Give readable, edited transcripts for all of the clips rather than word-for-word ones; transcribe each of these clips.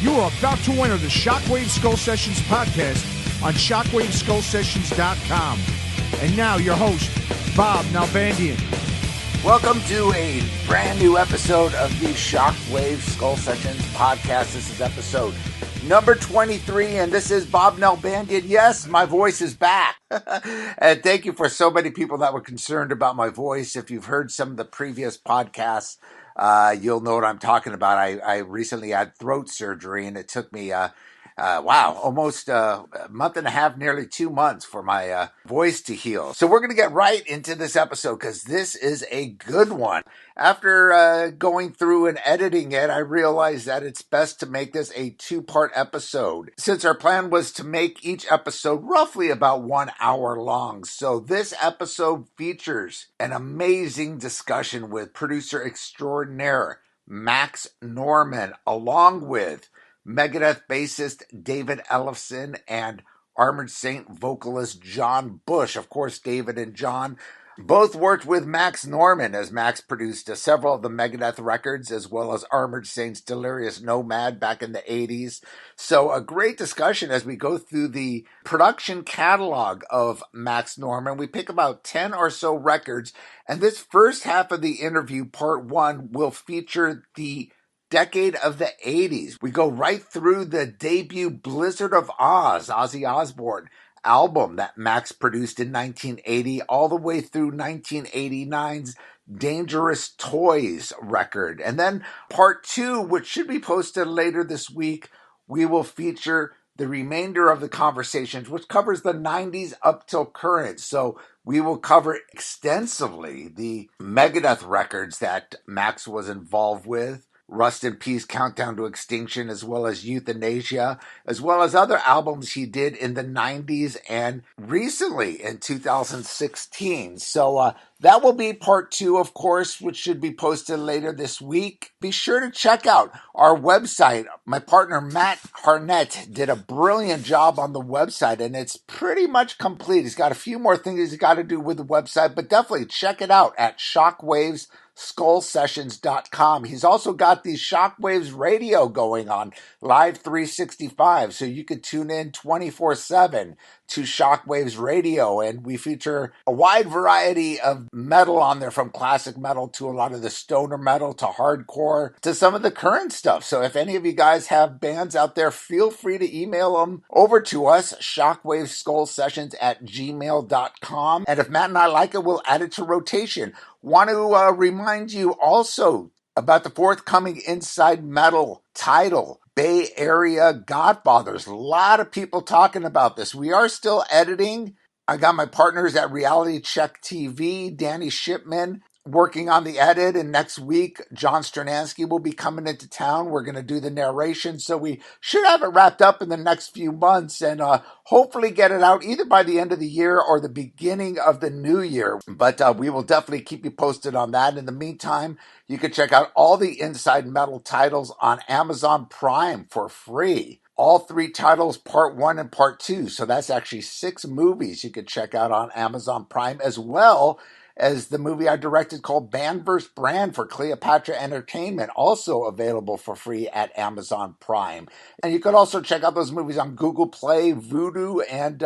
You are about to enter the Shockwave Skull Sessions podcast on shockwaveskullsessions.com. And now your host, Bob Nalbandian. Welcome to a brand new episode of the Shockwave Skull Sessions podcast. This is episode number 23, and this is Bob Nalbandian. Yes, my voice is back. And thank you for so many people that were concerned about my voice. If you've heard some of the previous podcasts, you'll know what I'm talking about. I recently had throat surgery, and it took me almost a month and a half, nearly 2 months for my voice to heal. So we're going to get right into this episode because this is a good one. After going through and editing it, I realized that it's best to make this a two-part episode, since our plan was to make each episode roughly about 1 hour long. So this episode features an amazing discussion with producer extraordinaire Max Norman, along with Megadeth bassist David Ellefson and Armored Saint vocalist John Bush. Of course, David and John both worked with Max Norman, as Max produced several of the Megadeth records, as well as Armored Saint's Delirious Nomad back in the 80s. So a great discussion as we go through the production catalog of Max Norman. We pick about 10 or so records, and this first half of the interview, part one, will feature the decade of the 80s. We go right through the debut Blizzard of Oz, Ozzy Osbourne album that Max produced in 1980, all the way through 1989's Dangerous Toys record. And then part two, which should be posted later this week, we will feature the remainder of the conversations, which covers the 90s up till current. So we will cover extensively the Megadeth records that Max was involved with, Rust in Peace, Countdown to Extinction, as well as Euthanasia, as well as other albums he did in the 90s and recently in 2016. So that will be part two, of course, which should be posted later this week. Be sure to check out our website. My partner, Matt Harnett, did a brilliant job on the website, and it's pretty much complete. He's got a few more things he's got to do with the website, but definitely check it out at shockwaveskullsessions.com. He's also got the Shockwaves radio going on Live 365, so you could tune in 24/7 to Shockwaves radio, and we feature a wide variety of metal on there, from classic metal to a lot of the stoner metal to hardcore to some of the current stuff. So if any of you guys have bands out there, feel free to email them over to us, shockwaveskullsessions@gmail.com. And if Matt and I like it, we'll add it to rotation. Want to remind you also about the forthcoming Inside Metal title, Bay Area Godfathers. A lot of people talking about this. We are still editing. I got my partners at Reality Check TV, Danny Shipman, working on the edit, and next week John Stranansky will be coming into town. We're going to do the narration, so we should have it wrapped up in the next few months, and hopefully get it out either by the end of the year or the beginning of the new year. But we will definitely keep you posted on that. In the meantime, you can check out all the Inside Metal titles on Amazon Prime for free. All three titles, part one and part two. So that's actually 6 movies you could check out on Amazon Prime, as well as the movie I directed called Band vs. Brand for Cleopatra Entertainment, also available for free at Amazon Prime. And you could also check out those movies on Google Play, Vudu, and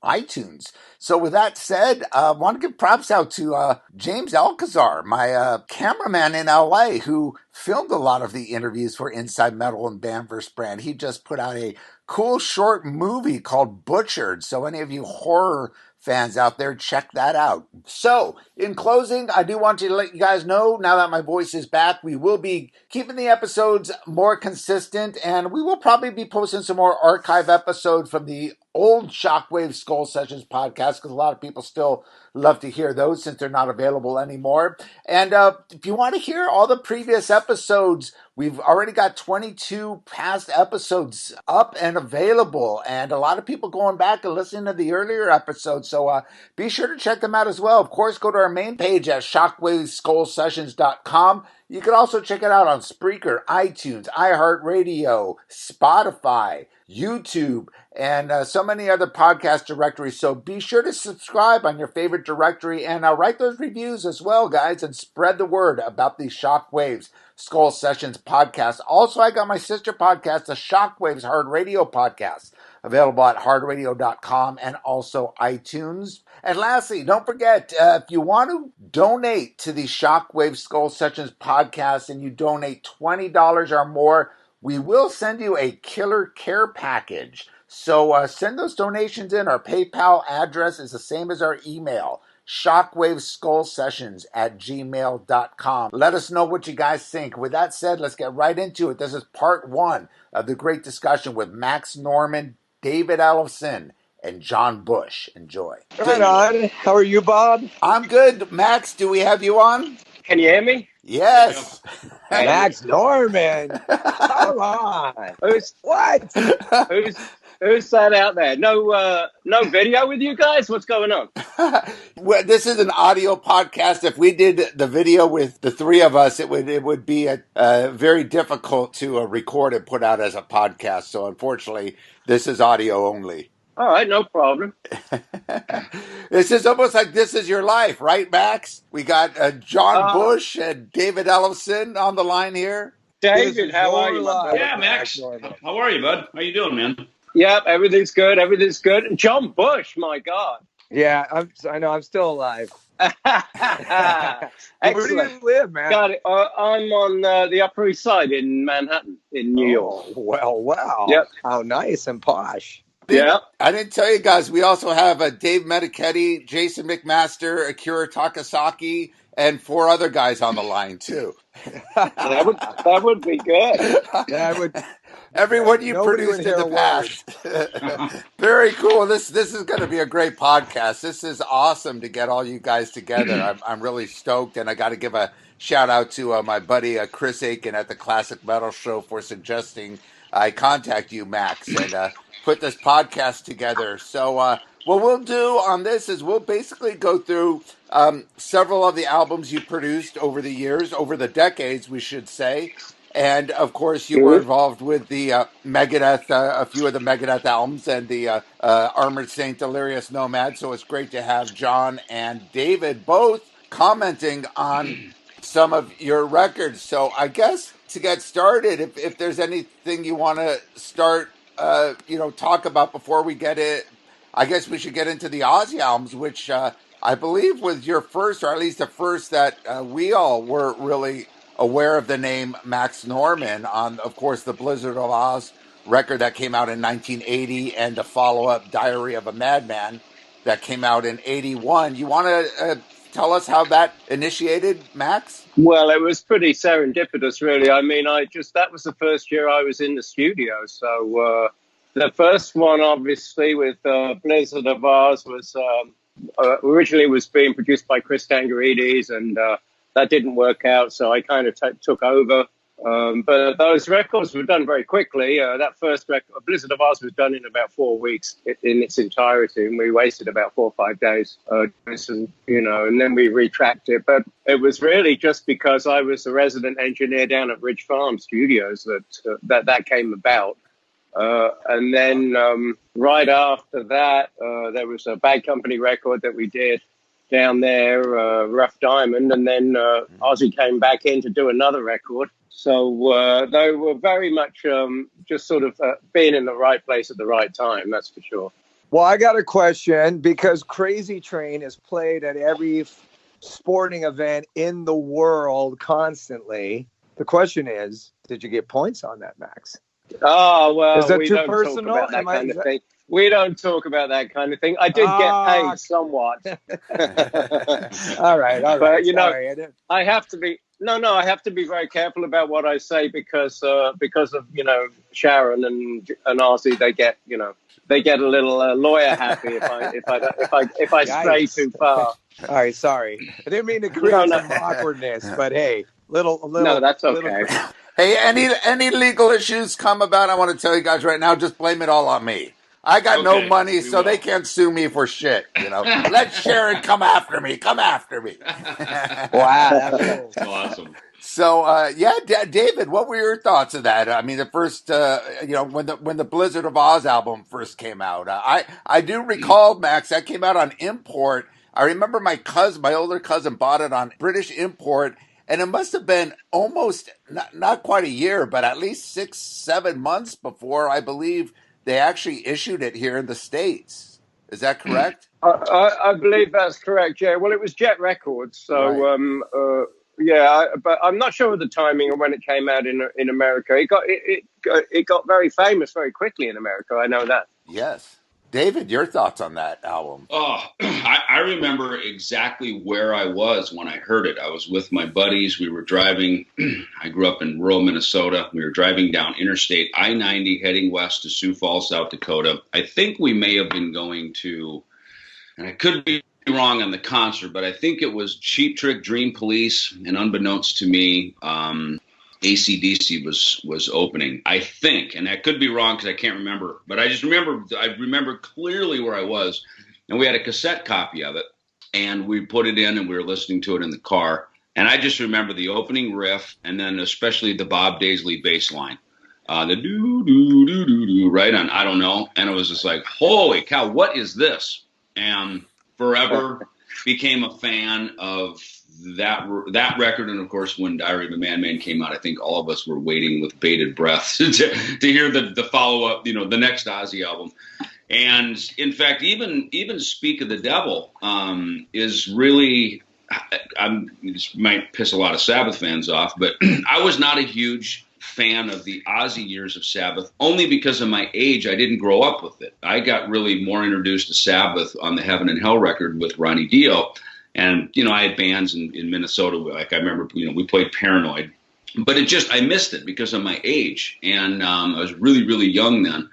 iTunes. So with that said, I want to give props out to James Alcazar, my cameraman in LA, who filmed a lot of the interviews for Inside Metal and Band vs. Brand. He just put out a cool short movie called Butchered. So any of you horror fans out there, check that out. So, in closing, I do want to let you guys know, now that my voice is back, we will be keeping the episodes more consistent, and we will probably be posting some more archive episodes from the old Shockwave Skull Sessions podcast, because a lot of people still love to hear those since they're not available anymore. And if you want to hear all the previous episodes, we've already got 22 past episodes up and available, and a lot of people going back and listening to the earlier episodes. So be sure to check them out as well. Of course, go to our main page at shockwaveskullsessions.com. You can also check it out on Spreaker, iTunes, iHeartRadio, Spotify, YouTube, and so many other podcast directories. So be sure to subscribe on your favorite directory and write those reviews as well, guys, and spread the word about these Shockwaves Skull Sessions podcast. Also, I got my sister podcast, the Shockwaves Hard Radio podcast, available at hardradio.com and also iTunes. And lastly, don't forget, if you want to donate to the Shockwave Skull Sessions podcast and you donate $20 or more, we will send you a killer care package. So send those donations in. Our PayPal address is the same as our email, shockwaveskullsessions@gmail.com. Let us know what you guys think. With that said, let's get right into it. This is part one of the great discussion with Max Norman, David Ellefson, and John Bush. Enjoy. Right on. How are you, Bob? I'm good. Max, do we have you on? Can you hear me? Yes. Max Norman. Come on. Who's that out there? No video with you guys? What's going on? Well, this is an audio podcast. If we did the video with the three of us, it would be very difficult to record and put out as a podcast. So unfortunately, this is audio only. All right, no problem. This is almost like This Is Your Life, right, Max? We got John Bush and David Ellefson on the line here. David, how are you, my brother? Yeah, Max. How are you, bud? How you doing, man? Yep, everything's good. Everything's good. And John Bush, my God. Yeah, I know. I'm still alive. Excellent. Where do you live, man? Got it. I'm on the Upper East Side in Manhattan, in New York. Well, wow. Yep. How nice and posh. Yeah. I didn't tell you guys, we also have Dave Medichetti, Jason McMaster, Akira Takasaki, and 4 other guys on the line, too. That would be good. That would. Everyone you Nobody produced would in the past. Very cool. This is going to be a great podcast. This is awesome to get all you guys together. I'm really stoked, and I got to give a shout out to my buddy Chris Aiken at the Classic Metal Show for suggesting I contact you, Max, and put this podcast together. So what we'll do on this is we'll basically go through several of the albums you produced over the years, over the decades, we should say. And, of course, you were involved with the Megadeth, a few of the Megadeth albums, and the Armored Saint Delirious Nomad. So it's great to have John and David both commenting on some of your records. So I guess to get started, if there's anything you want to start, talk about before we get it, I guess we should get into the Ozzy albums, which I believe was your first, or at least the first that we all were really aware of the name Max Norman on, of course, the Blizzard of Oz record that came out in 1980 and the follow-up Diary of a Madman that came out in 81. You want to tell us how that initiated, Max? Well, it was pretty serendipitous, really. I mean, that was the first year I was in the studio. So the first one, obviously, with Blizzard of Oz was originally was being produced by Chris Tangarides, and that didn't work out, so I kind of took over. But those records were done very quickly. That first record, Blizzard of Oz, was done in about 4 weeks in its entirety, and we wasted about 4 or 5 days. And then we retracked it. But it was really just because I was the resident engineer down at Ridge Farm Studios that came about. And then right after that, there was a Bad Company record that we did down there, Rough Diamond, and then Ozzy came back in to do another record. So they were very much just sort of being in the right place at the right time, that's for sure. Well, I got a question, because Crazy Train is played at every sporting event in the world constantly. The question is, did you get points on that, Max? Oh, well, is that we too don't personal? talk about that kind of thing. We don't talk about that kind of thing. I did get paid somewhat. All right. But, I have to be... No, I have to be very careful about what I say because of, Sharon and Ozzy, they get a little lawyer happy if I stray too far. All right, sorry. I didn't mean to create some awkwardness, but hey, little. No, that's okay. Hey, any legal issues come about, I want to tell you guys right now, just blame it all on me. I got no money, so they can't sue me for shit, Let Sharon come after me. Wow, that's awesome. So, David, what were your thoughts of that? I mean, the first, when the Blizzard of Oz album first came out, I do recall, Max, that came out on import. I remember my older cousin bought it on British import, And it must have been almost, not quite a year, but at least 6, 7 months before I believe they actually issued it here in the States. Is that correct? I believe that's correct, yeah. Well, it was Jet Records, so right. but I'm not sure of the timing of when it came out in America. It got very famous very quickly in America. I know that. Yes. David, your thoughts on that album? Oh, I remember exactly where I was when I heard it. I was with my buddies. We were driving. I grew up in rural Minnesota. We were driving down Interstate I-90 heading west to Sioux Falls, South Dakota. I think we may have been going to, and I could be wrong on the concert, but I think it was Cheap Trick, Dream Police, and unbeknownst to me, AC/DC was opening, I think, and I could be wrong because I can't remember, but I remember clearly where I was, and we had a cassette copy of it, and we put it in, and we were listening to it in the car, and I just remember the opening riff, and then especially the Bob Daisley bass line, the do right on, I don't know, and it was just like, holy cow, what is this? And forever became a fan of that record, and of course, when Diary of a Madman came out, I think all of us were waiting with bated breath to hear the follow up, the next Ozzy album. And in fact, even Speak of the Devil is really, this might piss a lot of Sabbath fans off, but I was not a huge fan of the Ozzy years of Sabbath, only because of my age. I didn't grow up with it. I got really more introduced to Sabbath on the Heaven and Hell record with Ronnie Dio. And, I had bands in Minnesota, like I remember, we played Paranoid, but I missed it because of my age. And I was really, really young then.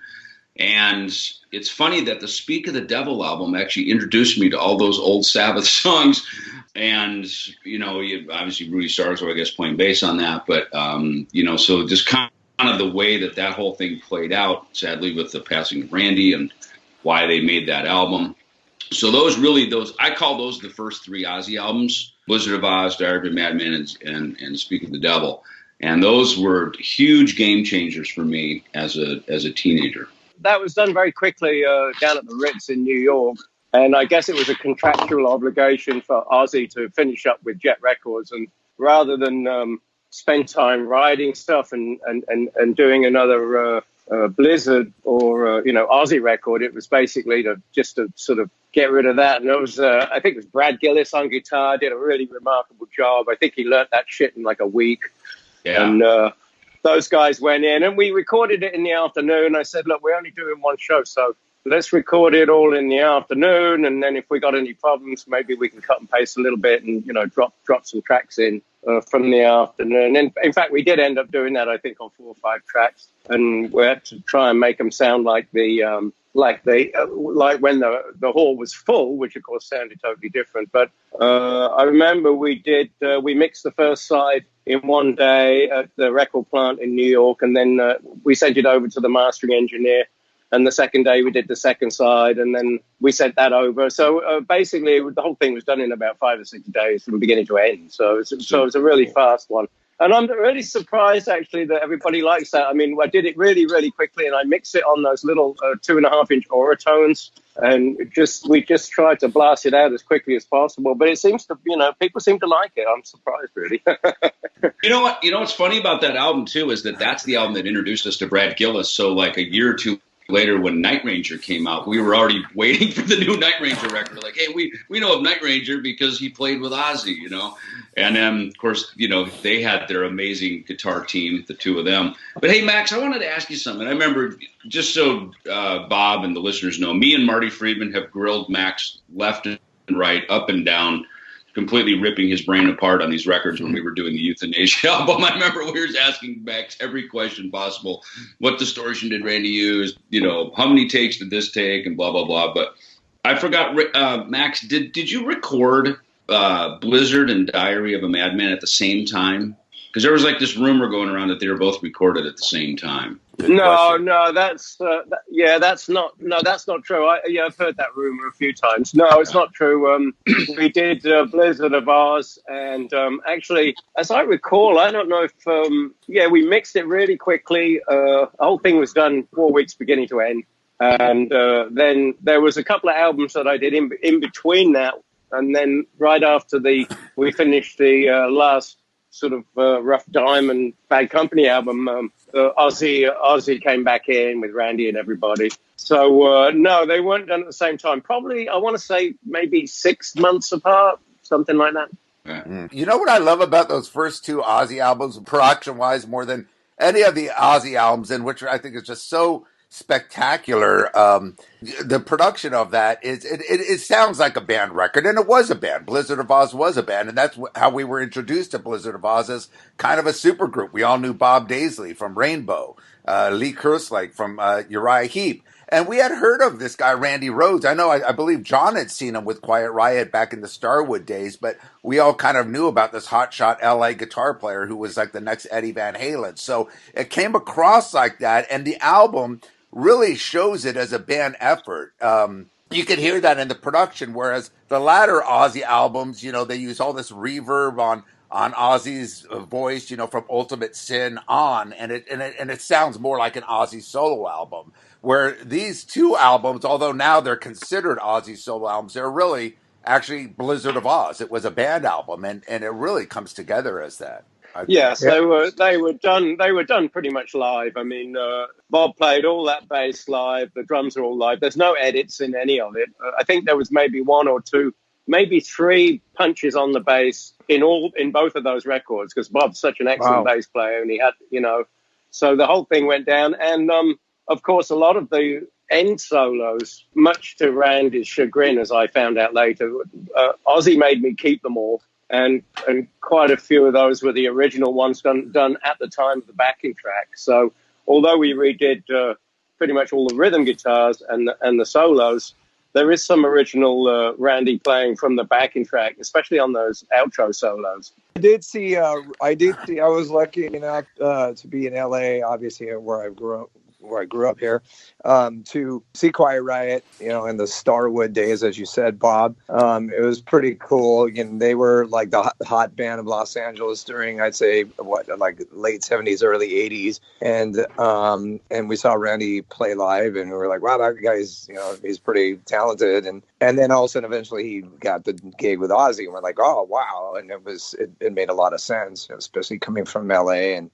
And it's funny that the Speak of the Devil album actually introduced me to all those old Sabbath songs. And, obviously Rudy Sarzo, I guess, playing bass on that. But, so just kind of the way that whole thing played out, sadly, with the passing of Randy and why they made that album. So I call those the first three Ozzy albums: Blizzard of Oz, Diary of a Madman, and Speak of the Devil. And those were huge game changers for me as a teenager. That was done very quickly down at the Ritz in New York. And I guess it was a contractual obligation for Ozzy to finish up with Jet Records. And rather than spend time writing stuff and doing another Blizzard or, Ozzy record, it was basically to sort of get rid of that. And it was, I think it was Brad Gillis on guitar, did a really remarkable job. I think he learned that shit in like a week. Yeah. And those guys went in and we recorded it in the afternoon. I said, look, we're only doing one show, so let's record it all in the afternoon. And then if we got any problems, maybe we can cut and paste a little bit and, drop some tracks in from the afternoon. And in fact, we did end up doing that, I think, on 4 or 5 tracks. And we had to try and make them sound like like when the hall was full, which of course sounded totally different. But I remember we mixed the first side in one day at the record plant in New York, and then we sent it over to the mastering engineer. And the second day we did the second side, and then we sent that over. So basically, the whole thing was done in about 5 or 6 days from beginning to end. So it was a really fast one. And I'm really surprised, actually, that everybody likes that. I mean, I did it really, really quickly, and I mixed it on those little 2.5-inch Auratones, and we just tried to blast it out as quickly as possible. But it seems to, people seem to like it. I'm surprised, really. You know what? What's funny about that album, too, is that's the album that introduced us to Brad Gillis. So, like, a year or two later, when Night Ranger came out, we were already waiting for the new Night Ranger record. Like, hey, we know of Night Ranger because he played with Ozzy, And then, of course, they had their amazing guitar team, the two of them. But hey, Max, I wanted to ask you something. I remember, just so Bob and the listeners know, me and Marty Friedman have grilled Max left and right, up and down, completely ripping his brain apart on these records when we were doing the Euthanasia album. I remember we were asking Max every question possible. What distortion did Randy use? How many takes did this take? And blah, blah, blah. But I forgot, Max, did you record Blizzard and Diary of a Madman at the same time? Because there was like this rumor going around that they were both recorded at the same time. No, that's not true. I've heard that rumor a few times. No, it's not true. We did Blizzard of Oz, and actually, as I recall, I don't know if we mixed it really quickly. The whole thing was done 4 weeks beginning to end, and then there was a couple of albums that I did in between that, and then right after we finished the last sort of Rough Diamond Bad Company album, Ozzy came back in with Randy and everybody. So, no, they weren't done at the same time. Probably, I want to say maybe 6 months apart, something like that. Yeah. You know what I love about those first two Ozzy albums, production-wise, more than any of the Ozzy albums, in which I think is just so spectacular. The production of that is it sounds like a band record, and it was a band. Blizzard of Oz was a band, and that's how we were introduced to Blizzard of Oz as kind of a supergroup. We all knew Bob Daisley from Rainbow, Lee Kerslake from Uriah Heep. And we had heard of this guy, Randy Rhoads. I believe John had seen him with Quiet Riot back in the Starwood days, but we all kind of knew about this hotshot LA guitar player who was like the next Eddie Van Halen. So it came across like that, and the album really shows it as a band effort. You could hear that in the production, whereas the latter Ozzy albums, they use all this reverb on Ozzy's voice, from Ultimate Sin on, and it sounds more like an Ozzy solo album. Where these two albums, although now they're considered Ozzy solo albums, they're really actually Blizzard of Oz. It was a band album, and it really comes together as that. Yes, they were done pretty much live. I mean, Bob played all that bass live. The drums are all live. There's no edits in any of it. I think there was maybe one or two, maybe three punches on the bass in both of those records, because Bob's such an excellent bass player, and he had, so the whole thing went down. And of course, a lot of the end solos, much to Randy's chagrin, as I found out later, Ozzy made me keep them all. And quite a few of those were the original ones done at the time of the backing track. So although we redid pretty much all the rhythm guitars and the solos, there is some original Randy playing from the backing track, especially on those outro solos. I was lucky enough to be in LA, obviously where I grew up here, to see Quiet Riot, in the Starwood days, as you said, Bob. It was pretty cool. They were like the hot band of Los Angeles during, I'd say, like late 70s, early 80s. And we saw Randy play live, and we were like, wow, that guy's, he's pretty talented. And then all of a sudden, eventually he got the gig with Ozzy, and we're like, oh, wow. And it made a lot of sense, especially coming from LA. And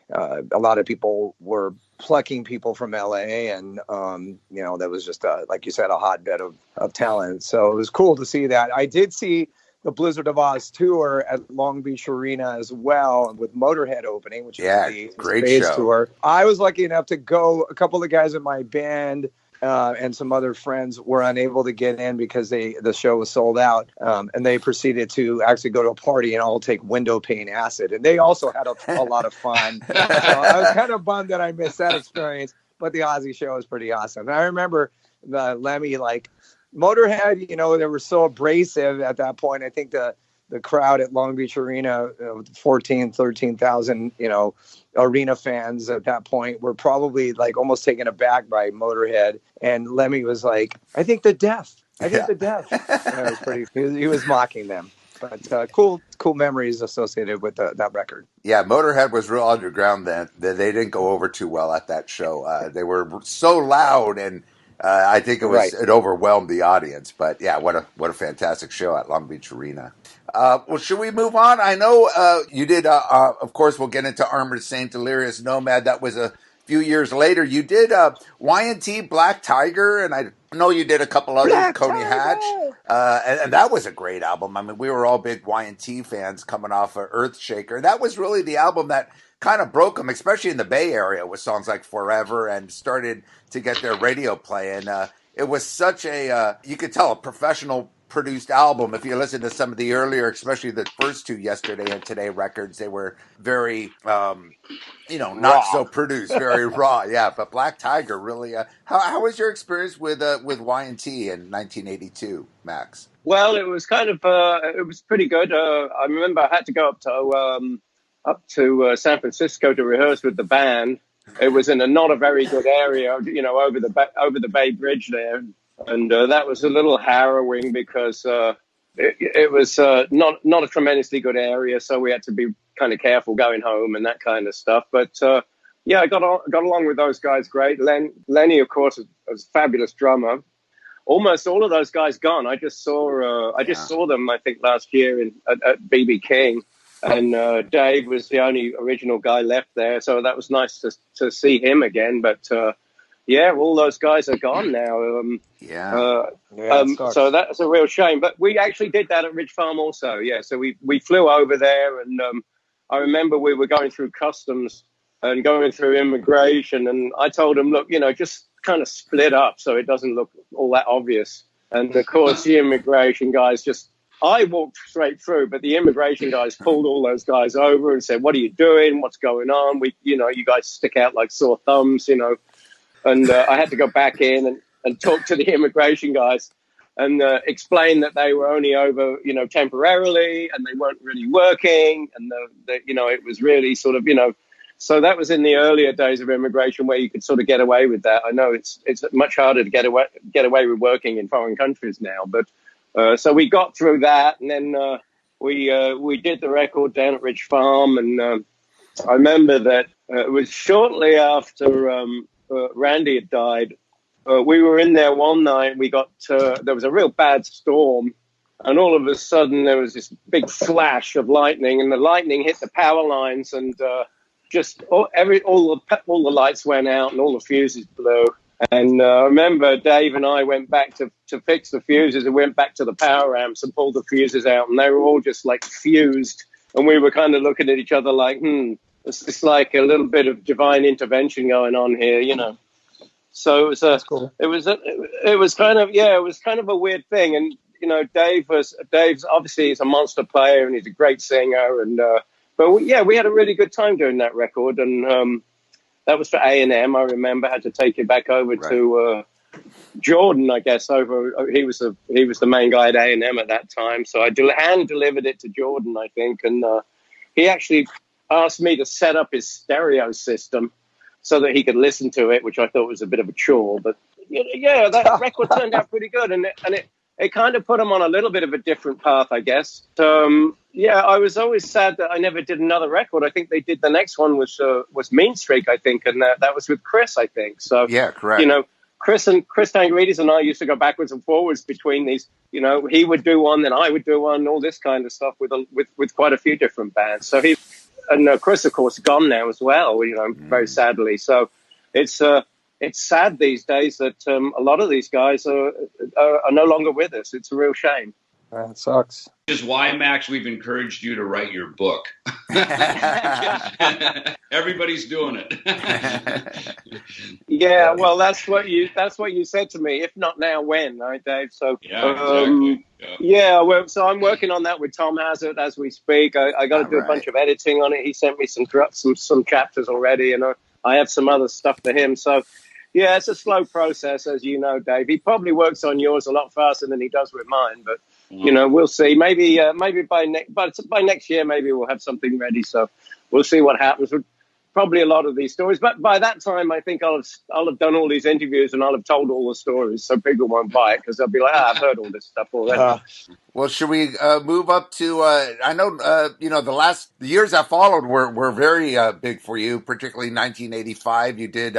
a lot of people were plucking people from LA, and that was just like you said, a hotbed of talent. So it was cool to see that. I did see the Blizzard of Oz tour at Long Beach Arena as well, with Motorhead opening, which is the great Space show. Tour. I was lucky enough to go. A couple of guys in my band and some other friends were unable to get in because the show was sold out, and they proceeded to actually go to a party and all take window pane acid, and they also had a lot of fun. So I was kind of bummed that I missed that experience, but the Ozzy show was pretty awesome. And I remember Lemmy, like Motorhead, they were so abrasive at that point. I think the crowd at Long Beach Arena, 13,000, arena fans at that point were probably like almost taken aback by Motorhead. And Lemmy was like, I think the deaf. And it was pretty, he was mocking them. But cool memories associated with that record. Yeah, Motorhead was real underground then. They didn't go over too well at that show. They were so loud, and I think it overwhelmed the audience. But yeah, what a fantastic show at Long Beach Arena. Well, should we move on? I know you did, of course, we'll get into Armored Saint, Delirious Nomad. That was a few years later. You did Y&T, Black Tiger, and I know you did a couple others, Coney Hatch. And that was a great album. I mean, we were all big Y&T fans coming off of Earthshaker. That was really the album that kind of broke them, especially in the Bay Area, with songs like Forever, and started to get their radio play. And it was such a, you could tell, a professional produced album. If you listen to some of the earlier, especially the first two Yesterday and Today records, they were very, not so produced, very raw. Yeah, but Black Tiger really. How was your experience with Y&T in 1982, Max? Well, it was kind of it was pretty good. I remember I had to go up to San Francisco to rehearse with the band. It was in not a very good area, over the Bay Bridge there. And that was a little harrowing because it was not a tremendously good area, so we had to be kind of careful going home and that kind of stuff. But I got along with those guys great. Lenny, of course, was a fabulous drummer. Almost all of those guys gone. I just saw them, I think, last year at BB King, and Dave was the only original guy left there, so that was nice to see him again. But yeah, all those guys are gone now. So that's a real shame. But we actually did that at Ridge Farm also. Yeah, so we flew over there, and I remember we were going through customs and going through immigration, and I told them, look, just kind of split up so it doesn't look all that obvious. And of course, the immigration guys I walked straight through, but the immigration guys pulled all those guys over and said, what are you doing? What's going on? You guys stick out like sore thumbs, And I had to go back in and talk to the immigration guys and explain that they were only over, temporarily, and they weren't really working, and it was really sort of, So that was in the earlier days of immigration where you could sort of get away with that. I know it's much harder to get away with working in foreign countries now, but so we got through that, and then we did the record down at Ridge Farm, and I remember that it was shortly after Randy had died. We were in there one night. There was a real bad storm, and all of a sudden there was this big flash of lightning, and the lightning hit the power lines, and just all the lights went out and all the fuses blew. And I remember Dave and I went back to fix the fuses, and went back to the power amps and pulled the fuses out, and they were all just like fused. And we were kind of looking at each other like, it's like a little bit of divine intervention going on here, So it was cool. It was kind of a weird thing. And Dave's obviously he's a monster player and he's a great singer, and we had a really good time doing that record, and that was for A&M. I remember had to take it back over to Jordan, I guess. He was the main guy at A&M at that time, so I hand delivered it to Jordan, I think, and he actually asked me to set up his stereo system so that he could listen to it, which I thought was a bit of a chore. But yeah, that record turned out pretty good, and it kind of put him on a little bit of a different path, I guess. I was always sad that I never did another record. I think they did the next one was Mean Streak, I think, and that was with Chris, I think. So yeah, correct. Chris Tangridis and I used to go backwards and forwards between these. He would do one, then I would do one, all this kind of stuff with quite a few different bands. So Chris, of course, gone now as well. Very sadly. So it's sad these days that a lot of these guys are no longer with us. It's a real shame. That sucks. Which is why, Max, we've encouraged you to write your book. Everybody's doing it. Yeah, well, that's what you said to me. If not now, when, right, Dave? So yeah, exactly. So I'm working on that with Tom Hazard as we speak. I got to do a bunch of editing on it. He sent me some chapters already, and I have some other stuff for him. So. Yeah, it's a slow process, as you know, Dave. He probably works on yours a lot faster than he does with mine, but we'll see. Maybe by next year, maybe we'll have something ready. So we'll see what happens. Probably a lot of these stories, but by that time, I think I'll have done all these interviews and I'll have told all the stories, so people won't buy it because they'll be like, I've heard all this stuff already. Well, should we move up to? I know the years that followed were very big for you, particularly 1985. You did.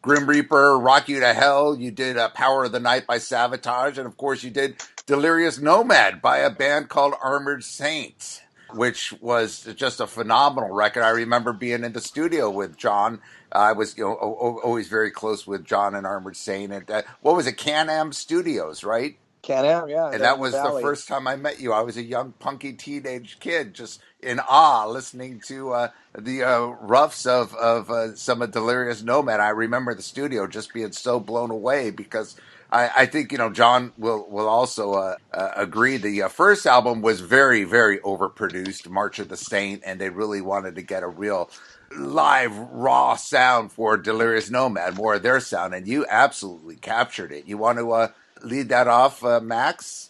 Grim Reaper, Rock You to Hell. You did Power of the Night by Savatage. And, of course, you did Delirious Nomad by a band called Armored Saint, which was just a phenomenal record. I remember being in the studio with John. I was always very close with John and Armored Saint. And, what was it? Can-Am Studios, right? Can-Am, yeah. And that was the first time I met you. I was a young, punky teenage kid, just in awe, listening to the roughs of some of Delirious Nomad. I remember the studio just being so blown away because I think John will also agree. The first album was very, very overproduced, March of the Saint, and they really wanted to get a real live, raw sound for Delirious Nomad, more of their sound, and you absolutely captured it. You want to lead that off, Max?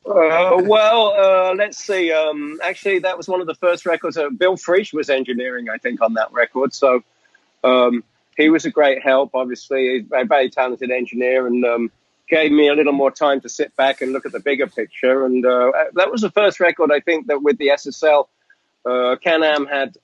Let's see. Actually, that was one of the first records. Bill Freach was engineering, I think, on that record. So he was a great help, obviously. He's a very talented engineer, and gave me a little more time to sit back and look at the bigger picture. And that was the first record, I think, that with the SSL, Can-Am had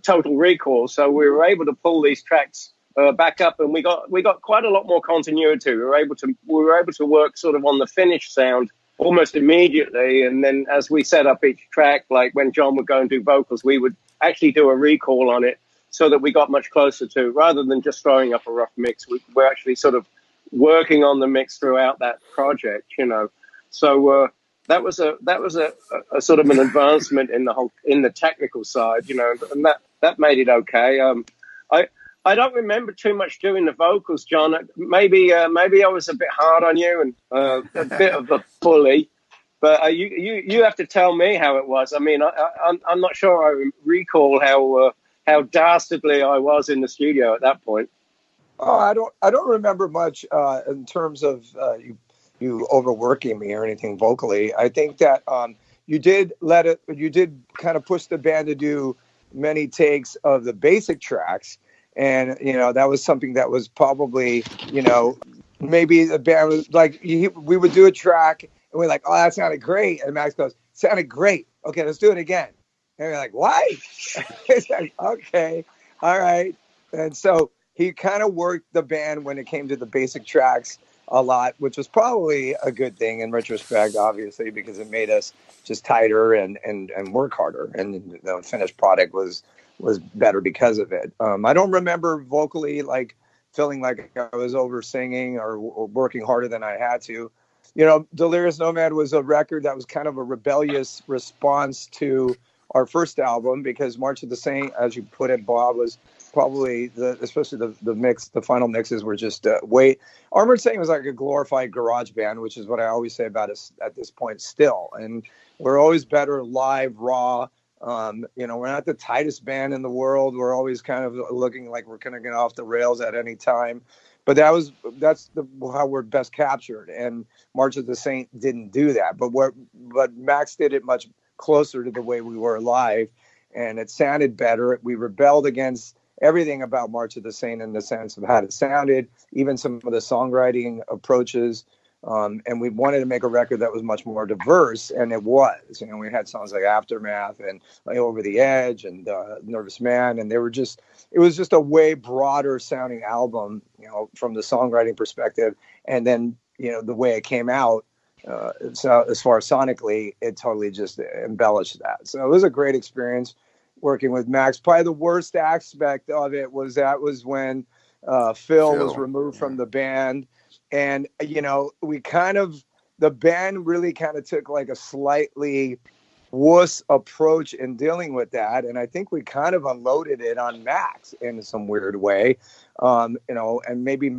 Total Recall. So we were able to pull these tracks back up, and we got quite a lot more continuity. We were able to work sort of on the finished sound almost immediately. And then as we set up each track, like when John would go and do vocals, we would actually do a recall on it so that we got much closer to, rather than just throwing up a rough mix. We're actually sort of working on the mix throughout that project, you know. So that was a sort of an advancement in the technical side, you know, and that made it okay. I don't remember too much doing the vocals, John. Maybe I was a bit hard on you and a bit of a bully, but you have to tell me how it was. I mean, I'm not sure I recall how dastardly I was in the studio at that point. Oh, I don't remember much in terms of you overworking me or anything vocally. I think that you did kind of push the band to do many takes of the basic tracks. And, you know, that was something that was probably, you know, maybe the band was like, we would do a track and we're like, oh, that sounded great. And Max goes, sounded great. Okay, let's do it again. And we're like, what? It's like, okay, all right. And so he kind of worked the band when it came to the basic tracks a lot, which was probably a good thing in retrospect, obviously, because it made us just tighter and work harder. And the finished product was better because of it. I don't remember vocally like feeling like I was over singing or working harder than I had to. You know, Delirious Nomad was a record that was kind of a rebellious response to our first album, because March of the Saint, as you put it, Bob, was probably especially the mix, the final mixes were just Armored Saint was like a glorified garage band, which is what I always say about us at this point still. And we're always better live, raw. You know, we're not the tightest band in the world. We're always kind of looking like we're going to get off the rails at any time. But that's how we're best captured. And March of the Saint didn't do that. But Max did it much closer to the way we were live, and it sounded better. We rebelled against everything about March of the Saint in the sense of how it sounded, even some of the songwriting approaches. And we wanted to make a record that was much more diverse, and it was. You know, we had songs like Aftermath and like Over the Edge and Nervous Man, and it was just a way broader sounding album, you know, from the songwriting perspective. And then, you know, the way it came out, so as far as sonically, it totally just embellished that. So it was a great experience working with Max. Probably the worst aspect of it was when Phil was removed from the band. And, you know, the band really kind of took like a slightly wuss approach in dealing with that. And I think we kind of unloaded it on Max in some weird way. You know, and maybe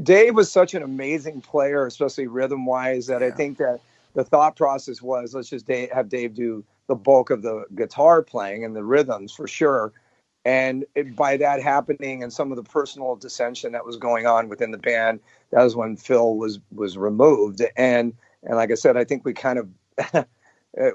Dave was such an amazing player, especially rhythm wise, that I think that the thought process was, let's just have Dave do the bulk of the guitar playing and the rhythms for sure. And by that happening and some of the personal dissension that was going on within the band, that was when Phil was removed. And like I said, I think we kind of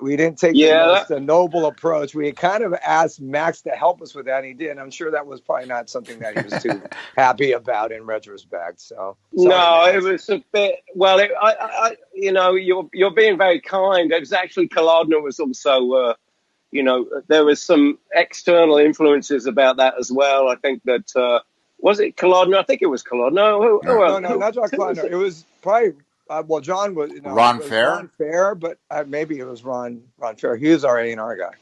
we didn't take the noble approach. We kind of asked Max to help us with that, and he did. I'm sure that was probably not something that he was too happy about in retrospect. So no, it was a bit. Well, I you know, you're being very kind. It was actually Kolodner was also. You know, there was some external influences about that as well. I think that, was it Kolodner? I think it was Kolodner. No, not John Kolodner. It was probably, John was, Ron Fair? Ron Fair, but maybe it was Ron Fair. He was our A&R guy.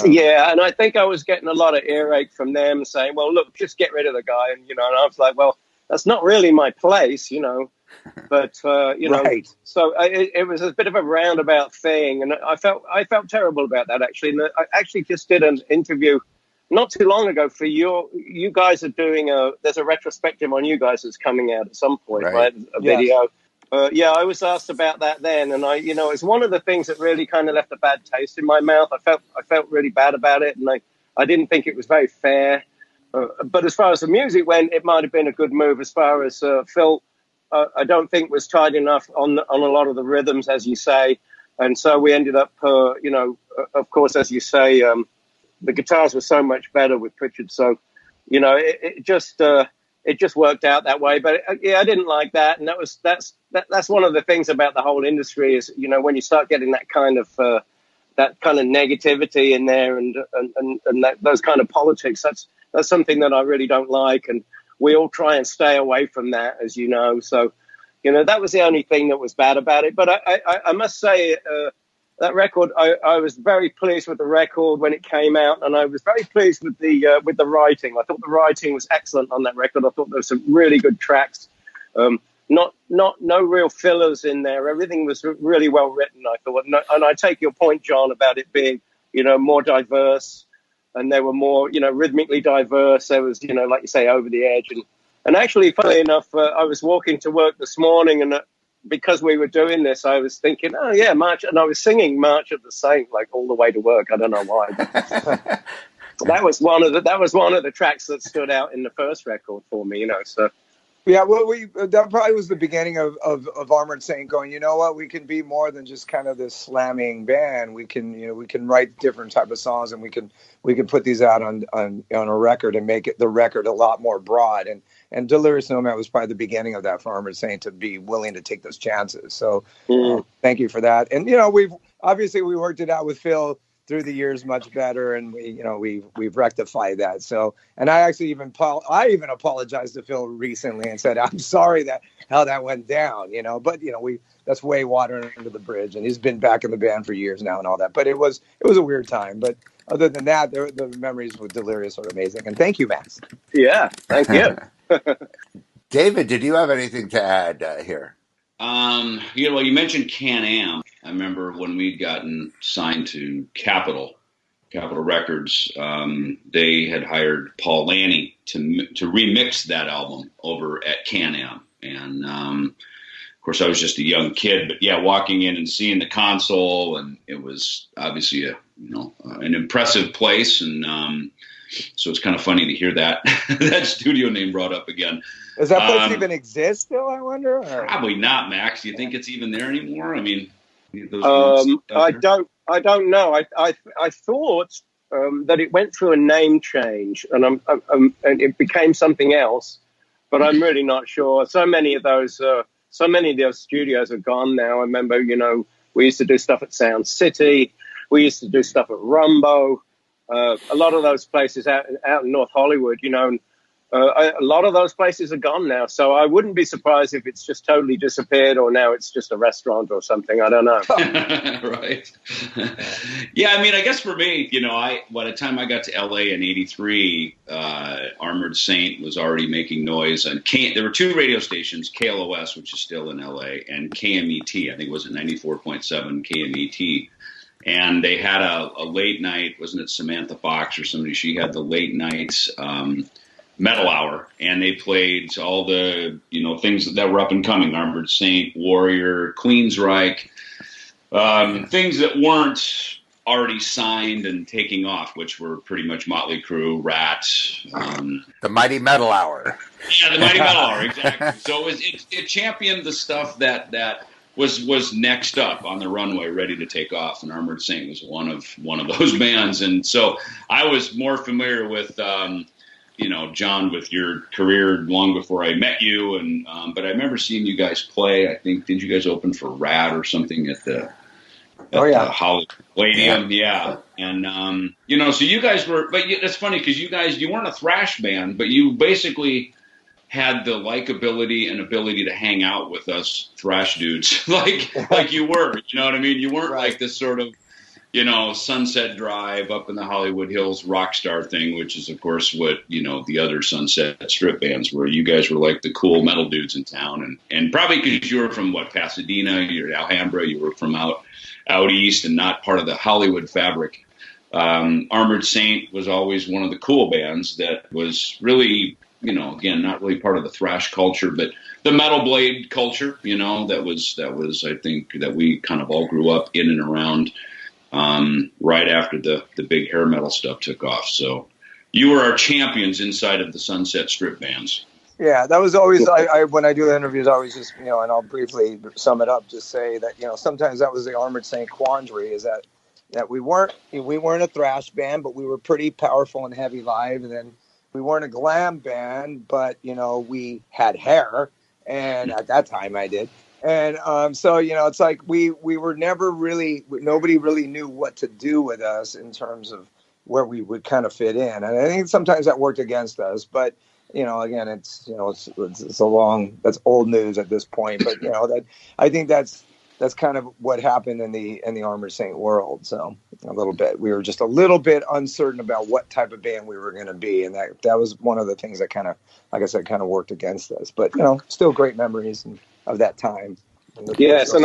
Yeah, and I think I was getting a lot of earache from them saying, well, look, just get rid of the guy. And, you know, and I was like, well, that's not really my place, you know. But you know, right. So it was a bit of a roundabout thing, and I felt terrible about that actually. And I actually just did an interview not too long ago for you guys are doing there's a retrospective on you guys that's coming out at some point, right? A video. Yeah, I was asked about that then, and it's one of the things that really kind of left a bad taste in my mouth. I felt really bad about it, and I didn't think it was very fair. But as far as the music went, it might have been a good move. As far as Phil. I don't think was tight enough on a lot of the rhythms, as you say. And so we ended up, of course, as you say, the guitars were so much better with Pritchard. So, you know, it just worked out that way. But I didn't like that. And that's one of the things about the whole industry is, you know, when you start getting that kind of negativity in there and those kind of politics, that's something that I really don't like. And we all try and stay away from that, as you know. So, that was the only thing that was bad about it. But I must say, that record, I was very pleased with the record when it came out, and I was very pleased with the writing. I thought the writing was excellent on that record. I thought there were some really good tracks. No real fillers in there. Everything was really well written, I thought. And I take your point, John, about it being, more diverse, and they were more, rhythmically diverse. There was, like you say, over the edge. And actually, funnily enough, I was walking to work this morning, and because we were doing this, I was thinking, oh yeah, March, and I was singing March of the Saint like all the way to work. I don't know why. That was one of the tracks that stood out in the first record for me, So yeah, well, that probably was the beginning of Armored Saint going, you know what, we can be more than just kind of this slamming band. We can, we can write different type of songs, and we can put these out on a record and make the record a lot more broad. And Delirious Nomad was probably the beginning of that for Armored Saint to be willing to take those chances. So thank you for that. And, we've worked it out with Phil through the years much better, and we've rectified that. So, and I actually even apologized to Phil recently and said, I'm sorry how that went down, but that's way water under the bridge, and he's been back in the band for years now and all that. But it was a weird time. But other than that, the memories with Delirious are amazing. And thank you, Max. Yeah, thank you. David, did you have anything to add here? You mentioned Can-Am. I remember when we'd gotten signed to Capitol Records, they had hired Paul Lanny to remix that album over at Can-Am. And, of course, I was just a young kid, but yeah, walking in and seeing the console, and it was obviously an impressive place. And, so it's kind of funny to hear that studio name brought up again. Does that place even exist still, I wonder? Or? Probably not, Max. Do you think it's even there anymore? I mean, I don't know. I thought that it went through a name change, and and it became something else, but I'm really not sure. So many of those studios are gone now. I remember, we used to do stuff at Sound City. We used to do stuff at Rumbo. A lot of those places out in North Hollywood, a lot of those places are gone now. So I wouldn't be surprised if it's just totally disappeared, or now it's just a restaurant or something. I don't know. Right. Yeah, I mean, I guess for me, by the time I got to LA in '83, Armored Saint was already making noise. And there were two radio stations, KLOS, which is still in LA, and KMET. I think it was at 94.7 KMET. And they had a late night, wasn't it Samantha Fox or somebody? She had the late nights metal hour, and they played all the things that were up and coming: Armored Saint, Warrior, Queensryche, things that weren't already signed and taking off, which were pretty much Motley Crue, Rat, the Mighty Metal Hour. Yeah, the Mighty Metal Hour, exactly. So it championed the stuff that was next up on the runway, ready to take off, and Armored Saint was one of those bands. And so I was more familiar with, John, with your career long before I met you. And but I remember seeing you guys play. I think, did you guys open for Rad or something at the Hollywood Palladium? Yeah. And so you guys were, but it's funny because you weren't a thrash band, but you basically had the likability and ability to hang out with us thrash dudes like you were, you know what I mean? You weren't like this sort of, Sunset Drive up in the Hollywood Hills rock star thing, which is of course what, the other Sunset Strip bands were. You guys were like the cool metal dudes in town, and probably because you were from Pasadena, you're Alhambra, you were from out east and not part of the Hollywood fabric. Armored Saint was always one of the cool bands that was really, again, not really part of the thrash culture, but the metal blade culture, that was, I think, that we kind of all grew up in and around right after the big hair metal stuff took off. So you were our champions inside of the Sunset Strip bands. Yeah, that was always, I when I do the interviews, I always just, and I'll briefly sum it up, just say that, sometimes that was the Armored Saint quandary, is that we weren't a thrash band, but we were pretty powerful and heavy live, and then we weren't a glam band, but, we had hair, and at that time I did. And so, it's like we were never really, nobody really knew what to do with us in terms of where we would kind of fit in. And I think sometimes that worked against us. But, again, it's a long, that's old news at this point, but that I think that's kind of what happened in the Armored Saint world. So a little bit, we were just a little bit uncertain about what type of band we were going to be, and that was one of the things that kind of, like I said, kind of worked against us. But still great memories of that time. Yes, and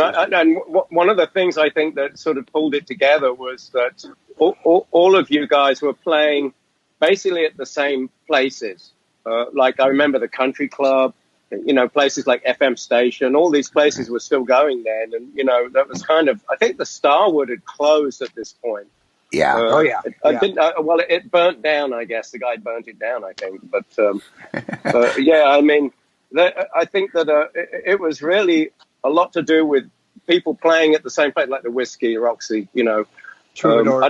one of the things I think that sort of pulled it together was that all of you guys were playing basically at the same places. Like I remember the Country Club, places like FM Station, all these places were still going then. And, that was kind of, I think the Starwood had closed at this point. Yeah. It burnt down, I guess. The guy burnt it down, I think. But, I mean, I think that it was really a lot to do with people playing at the same place, like the Whiskey, Roxy, Troubadour. Troubadour.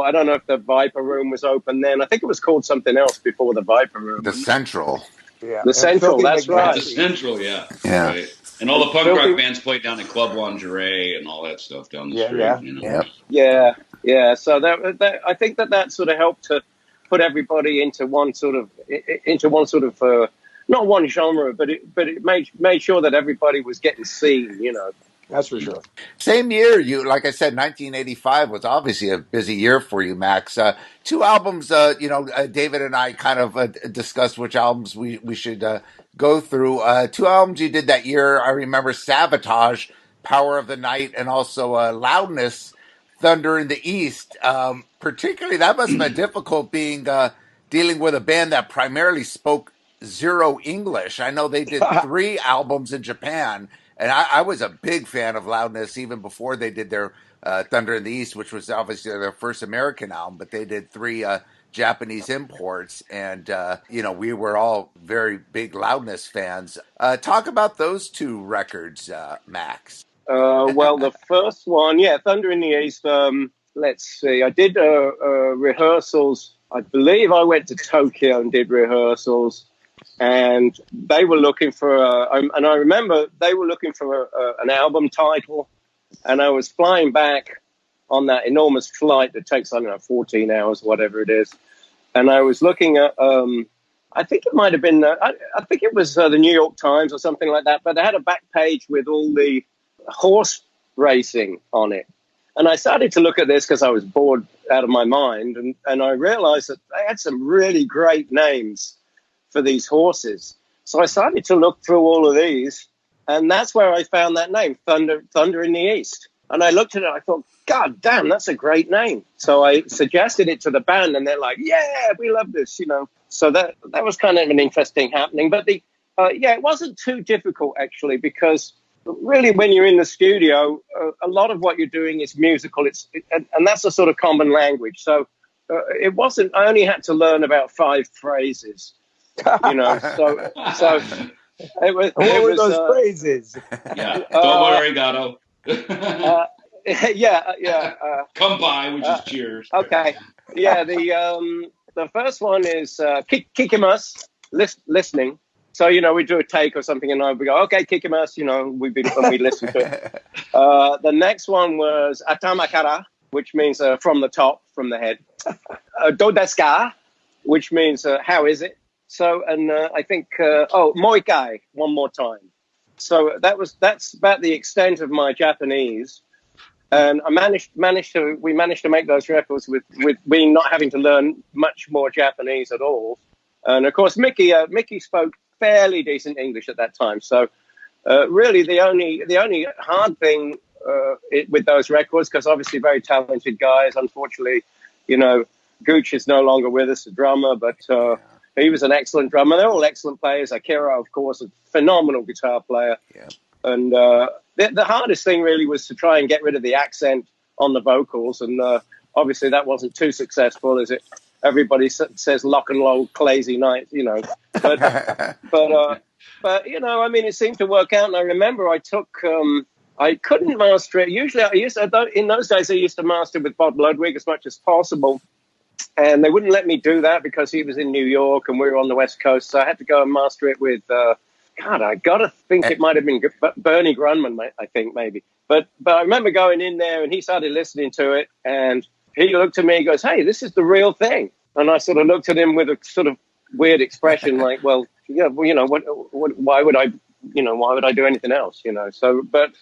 I don't know if the Viper Room was open then. I think it was called something else before the Viper Room. The Central. Yeah. The Central, that's right. The Central, yeah. Right. And all the punk rock bands played down in Club Lingerie and all that stuff down the street. Yeah. So that I think that sort of helped to put everybody into one sort of not one genre, but it made sure that everybody was getting seen. That's for sure. Same year, like I said, 1985 was obviously a busy year for you, Max. 2 albums, David and I kind of discussed which albums we should go through. 2 albums you did that year. I remember Sabotage, Power of the Night, and also Loudness, Thunder in the East. Particularly, that must have been difficult dealing with a band that primarily spoke 0 English. I know they did 3 albums in Japan. And I was a big fan of Loudness even before they did their Thunder in the East, which was obviously their first American album, but they did 3 Japanese imports. And, we were all very big Loudness fans. Talk about those 2 records, Max. Well, the first one, Thunder in the East. Let's see. I did rehearsals. I believe I went to Tokyo and did rehearsals. And they were looking for, and I remember they were looking for an album title. And I was flying back on that enormous flight that takes, 14 hours, whatever it is. And I was looking at, I think it might have been, I think it was the New York Times or something like that. But they had a back page with all the horse racing on it. And I started to look at this because I was bored out of my mind. And I realized that they had some really great names for these horses. So I started to look through all of these, and that's where I found that name, Thunder in the East. And I looked at it, I thought, God damn, that's a great name. So I suggested it to the band, and they're like, yeah, we love this, So that was kind of an interesting happening. But it wasn't too difficult, actually, because really when you're in the studio, a lot of what you're doing is musical. And that's a sort of common language. So it wasn't, I only had to learn about 5 phrases. So it was. What were those phrases? Domo arigato. Come by, which is cheers. Okay. Yeah. The first one is kikimas, listening. So we do a take or something, and we go, okay, kikimas. When we listen to it. The next one was atamakara, which means from the top, from the head. Do desu ka, which means how is it? So, and I think, moikai, one more time. So that's about the extent of my Japanese. And I managed to make those records with me not having to learn much more Japanese at all. And of course, Mickey spoke fairly decent English at that time. So, really the only hard thing, with those records, because obviously very talented guys, unfortunately, Gooch is no longer with us, the drummer, but, he was an excellent drummer. They're all excellent players. Akira, of course, a phenomenal guitar player. Yeah. And the hardest thing really was to try and get rid of the accent on the vocals. And obviously that wasn't too successful, as everybody says lock and roll, crazy night, But it seemed to work out. And I remember I couldn't master it. Usually in those days, I used to master with Bob Ludwig as much as possible. And they wouldn't let me do that because he was in New York and we were on the West Coast. So I had to go and master it with, I got to think it might have been Bernie Grunman, I think, maybe. But I remember going in there and he started listening to it. And he looked at me and goes, hey, this is the real thing. And I sort of looked at him with a sort of weird expression like, well, yeah, well, you know, why would I do anything else, you know? So, but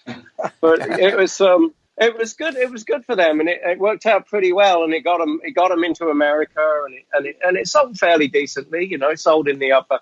it was good. It was good for them, and it worked out pretty well, and it got them into America, and it sold fairly decently, you know. It sold in the upper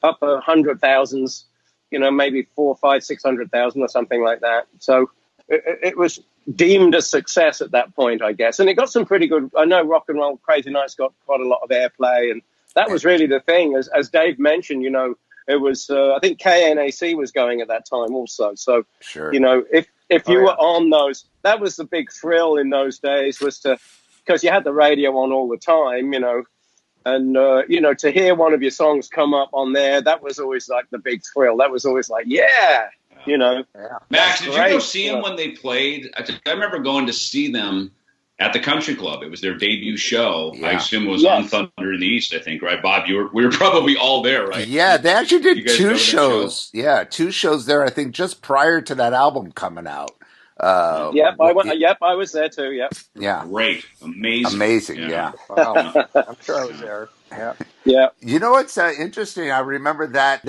100,000s, you know, maybe 400,000, 500,000, 600,000 or something like that. So it was deemed a success at that point, I guess. And it got some pretty good, I know Rock and Roll Crazy Nights got quite a lot of airplay, and that was really the thing. As Dave mentioned, you know, it was, I think KNAC was going at that time also. So, sure. You know, if you were on those, that was the big thrill in those days, was because you had the radio on all the time, you know, and, you know, to hear one of your songs come up on there, that was always like the big thrill. That was always like, yeah, you know. Yeah. Max, did you go see them when they played? I remember going to see them at the Country Club. It was their debut show. Yeah. I assume it was on Thunder in the East, I think, right, Bob? We were probably all there, right? Yeah, they actually did 2 shows. Yeah, 2 shows there, I think, just prior to that album coming out. I was there too. Yep. Yeah. Great. Amazing. Yeah. Wow. I'm sure I was there. Yeah. Yeah. You know what's interesting? I remember that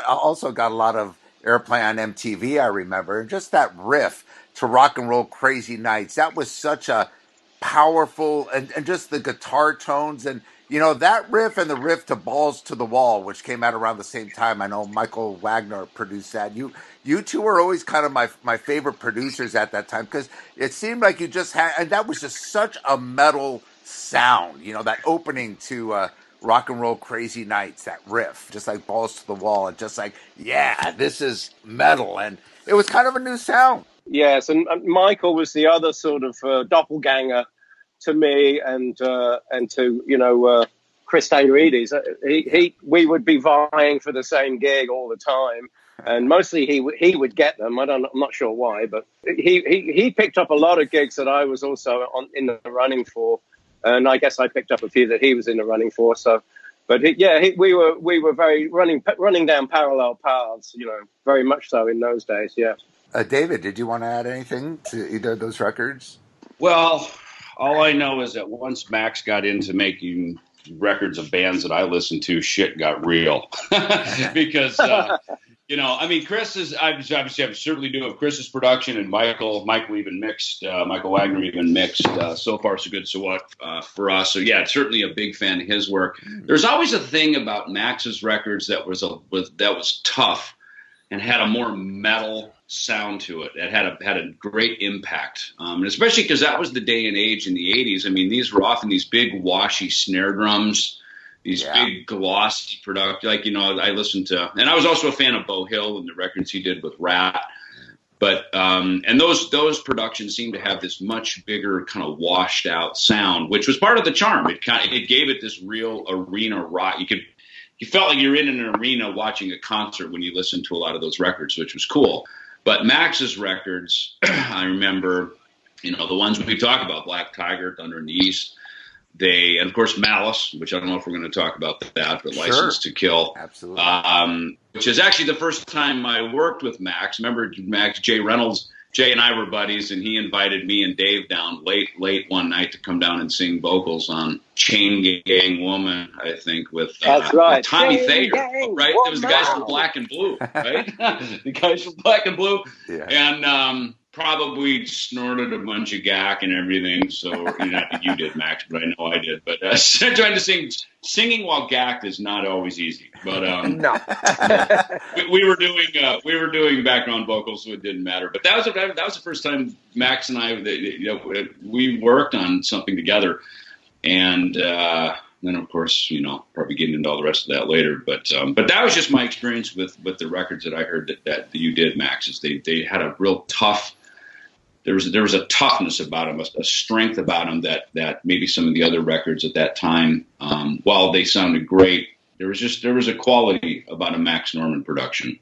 also got a lot of airplay on MTV, I remember. And just that riff to Rock and Roll Crazy Nights, that was such a powerful, and just the guitar tones, and you know, that riff and the riff to Balls to the Wall, which came out around the same time. I know Michael Wagner produced that. You two were always kind of my favorite producers at that time, because it seemed like you just had, and that was just such a metal sound, you know, that opening to Rock and Roll Crazy Nights, that riff, just like Balls to the Wall, and just like, yeah, this is metal, and it was kind of a new sound. Yes, and Michael was the other sort of doppelganger to me, and to, you know, Chris Taylorides. We would be vying for the same gig all the time, and mostly he would get them. I'm not sure why, but he picked up a lot of gigs that I was also in the running for, and I guess I picked up a few that he was in the running for. So, but we were very running down parallel paths, you know, very much so in those days. Yeah. David, did you want to add anything to either of those records? Well, all I know is that once Max got into making records of bands that I listened to, shit got real. Because, you know, I mean, I certainly do have Chris's production, and Michael even mixed, Michael Wagner even mixed So Far So Good So What for us. So, yeah, certainly a big fan of his work. There's always a thing about Max's records that was tough and had a more metal sound to it. It had a great impact, and especially because that was the day and age in the 80s. I mean, these were often these big washy snare drums, these big glossy product. Like, you know, I listened to, and I was also a fan of Beau Hill and the records he did with Rat. But and those productions seemed to have this much bigger kind of washed out sound, which was part of the charm. It gave it this real arena rock. You felt like you're in an arena watching a concert when you listened to a lot of those records, which was cool. But Max's records, I remember, you know, the ones we talk about, Black Tiger, Thunder in the East, and of course Malice, which I don't know if we're going to talk about that, but License to Kill. Absolutely. Which is actually the first time I worked with Max. Remember Max, Jay Reynolds, Jay and I were buddies, and he invited me and Dave down late one night to come down and sing vocals on Chain Gang Woman, I think, with right. Tommy Thayer, right? It was the guys from Black and Blue, right? The guys from Black and Blue. Yeah. And probably snorted a bunch of gack and everything. So, not that you did, Max, but I know I did. But trying to singing while gacked is not always easy. But no, we were doing background vocals, so it didn't matter. But that was the first time Max and I, we worked on something together, and then of course, probably getting into all the rest of that later. But that was just my experience with the records that I heard that you did, Max. Is they had a real tough. There was a toughness about them, a strength about them that maybe some of the other records at that time, while they sounded great, there was a quality about a Max Norman production.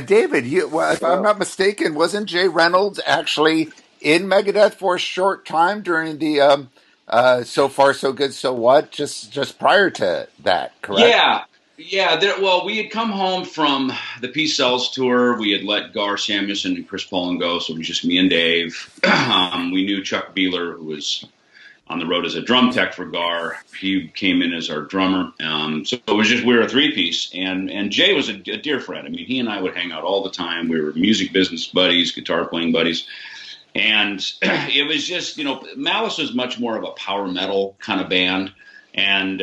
David, if I'm not mistaken, wasn't Jay Reynolds actually in Megadeth for a short time during the So Far So Good So What, just prior to that, correct? Yeah. We had come home from the Peace Cells tour. We had let Gar Samuelson and Chris Poland go, so it was just me and Dave. We knew Chuck Beeler, who was on the road as a drum tech for Gar. He came in as our drummer. So it was just, we were a three-piece. And Jay was a dear friend. I mean, he and I would hang out all the time. We were music business buddies, guitar playing buddies. And it was just, Malice was much more of a power metal kind of band. And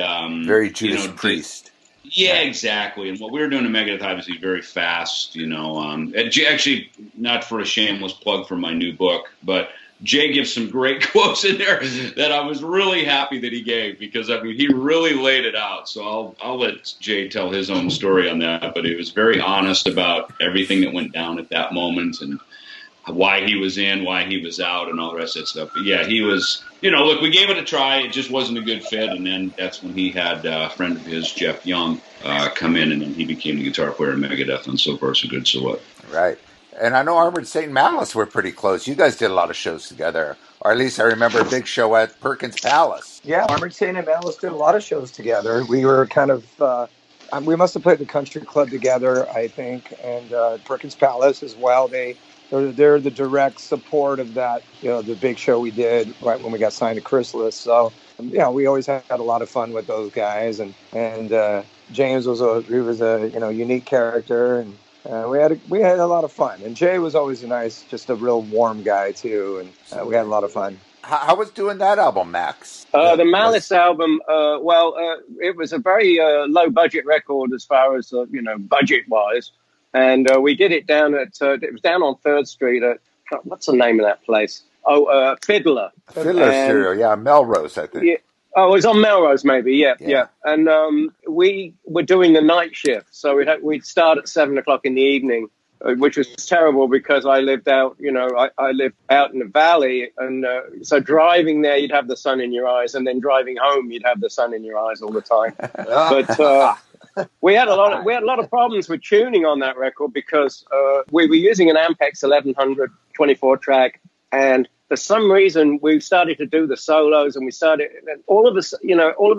very Judas Priest. Yeah, exactly. And what we were doing in Megadeth, obviously, very fast. Actually, not for a shameless plug for my new book, but Jay gives some great quotes in there that I was really happy that he gave, because he really laid it out. So I'll let Jay tell his own story on that. But he was very honest about everything that went down at that moment and why he was in, why he was out, and all the rest of that stuff. But yeah, he was, look, we gave it a try. It just wasn't a good fit. And then that's when he had a friend of his, Jeff Young, come in, and then he became the guitar player in Megadeth, and so far so good, so what. Right. And I know Armored Saint and Malice were pretty close. You guys did a lot of shows together, or at least I remember a big show at Perkins Palace. Yeah, Armored Saint and Malice did a lot of shows together. We were kind of, we must have played the country club together, I think, and Perkins Palace as well. They're the direct support of that, the big show we did right when we got signed to Chrysalis. So, we always had a lot of fun with those guys, and James was a unique character, and we had a lot of fun. And Jay was always just a real warm guy too, and we had a lot of fun. How was doing that album, Max? The Malice album, it was a very low budget record as far as budget wise, and we did it down at it was down on 3rd Street at, what's the name of that place? Fiddler Studio, yeah, Melrose, I think. Yeah. Oh, it was on Melrose, maybe. Yeah. And we were doing the night shift, so we'd start at 7:00 in the evening, which was terrible because I lived out, I lived out in the valley, and so driving there, you'd have the sun in your eyes, and then driving home, you'd have the sun in your eyes all the time. But we had a lot of problems with tuning on that record because we were using an Ampex 1100 24-track, and for some reason, we started to do the solos, and all of a